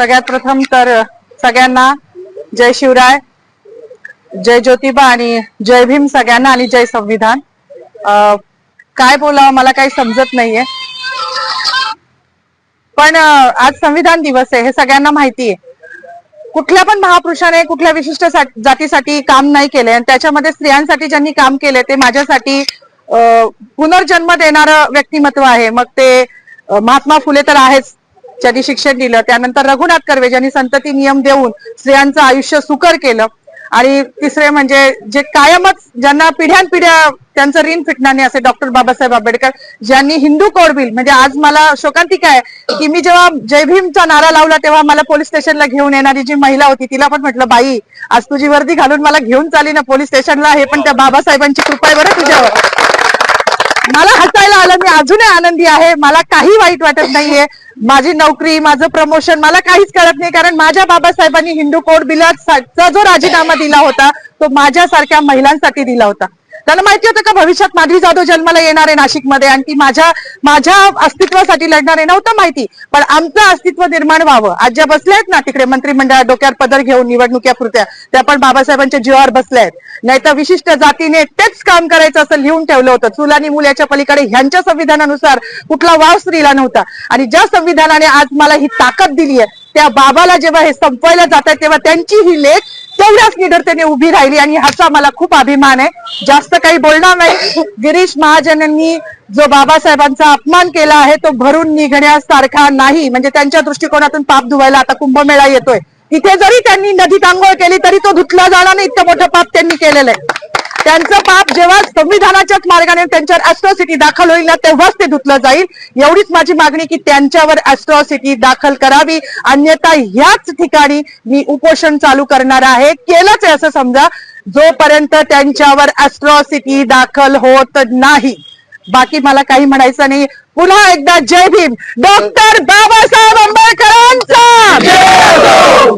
सगळ्यात प्रथम तर सगळ्यांना जय शिवराय, जय ज्योतिबा आणि जय भीम सगळ्यांना आणि जय संविधान. काय बोलावं मला काही समजत नाहीये, पण आज संविधान दिवस आहे हे सगळ्यांना माहिती आहे. कुठल्या पण महापुरुषाने कुठल्या विशिष्ट जातीसाठी काम नाही केले आणि त्याच्यामध्ये स्त्रियांसाठी ज्यांनी काम केले ते माझ्यासाठी पुनर्जन्म देणारं व्यक्तिमत्व आहे. मग ते महात्मा फुले तर आहेच, ज्यांनी शिक्षण दिलं. त्यानंतर रघुनाथ कर्वे ज्यांनी संतती नियम देऊन स्त्रियांचं आयुष्य सुकर केलं. आणि तिसरे म्हणजे जे कायमच ज्यांना पिढ्यानपिढ्या त्यांचं ऋण फिटणार नाही असे डॉक्टर बाबासाहेब आंबेडकर, ज्यांनी हिंदू कोड बिल, म्हणजे आज मला शोकांतिका आहे की मी जेव्हा जय भीमचा नारा लावला तेव्हा मला पोलीस स्टेशनला घेऊन येणारी जी महिला होती तिला पण म्हटलं, बाई आज तुझी वर्दी घालून मला घेऊन चाली ना पोलीस स्टेशनला, हे पण त्या बाबासाहेबांची कृपा आहे बरं तुझ्यावर. मला हसायला आलं, मी अजूनही आनंदी आहे, मला काही वाईट वाटत नाहीये. माझी नोकरी, माझं प्रमोशन मला काहीच कळत नाही, कारण माझ्या बाबासाहेबांनी हिंदू कोड बिलाचा जो राजीनामा दिला होता तो माझ्यासारख्या महिलांसाठी दिला होता. त्यांना माहिती होतं का भविष्यात माधवी जाधव जन्माला येणार आहे नाशिकमध्ये आणि ती माझ्या अस्तित्वासाठी लढणार आहे, नव्हतं माहिती. पण आमचं अस्तित्व निर्माण व्हावं, आज ज्या बसल्या आहेत ना तिकडे मंत्रिमंडळात डोक्यावर पदर घेऊन निवडणुक्या पुरत्या, त्या पण बाबासाहेबांच्या जीवावर बसल्या आहेत. नाही तर विशिष्ट जातीने तेच काम करायचं असं लिहून ठेवलं होतं. चूल आणि मूल याच्या पलीकडे ह्यांच्या संविधानानुसार कुठला वाव स्त्रीला नव्हता. आणि ज्या संविधानाने आज मला ही ताकद दिली आहे त्या बाबाला जेव्हा हे संपवायला जात आहे तेव्हा त्यांची ही लेख तेवढ्याच निडरतेने उभी राहिली आणि ह्याचा मला खूप अभिमान आहे. जास्त काही बोलणार नाही. गिरीश महाजनांनी जो बाबासाहेबांचा अपमान केला आहे तो भरून निघण्यासारखा नाही. म्हणजे त्यांच्या दृष्टिकोनातून पाप धुवायला आता कुंभमेळा येतोय, तिथे जरी त्यांनी नदीत आंघोळ केली तरी तो धुतला जाणार नाही, इतकं मोठं पाप त्यांनी केलेलं आहे. त्यांचं पाप जेव्हा संविधानाच्याच मार्गाने त्यांच्यावर अॅट्रॉसिटी दाखल होईल ना तेव्हाच ते धुतलं जाईल. एवढीच माझी मागणी की त्यांच्यावर अॅट्रॉसिटी दाखल करावी, अन्यथा ह्याच ठिकाणी मी उपोषण चालू करणार आहे. केलंच आहे असं समजा, जोपर्यंत त्यांच्यावर अॅट्रॉसिटी दाखल होत नाही. बाकी मला काही म्हणायचं नाही. पुन्हा एकदा जय भीम. डॉक्टर बाबासाहेब आंबेडकरांचा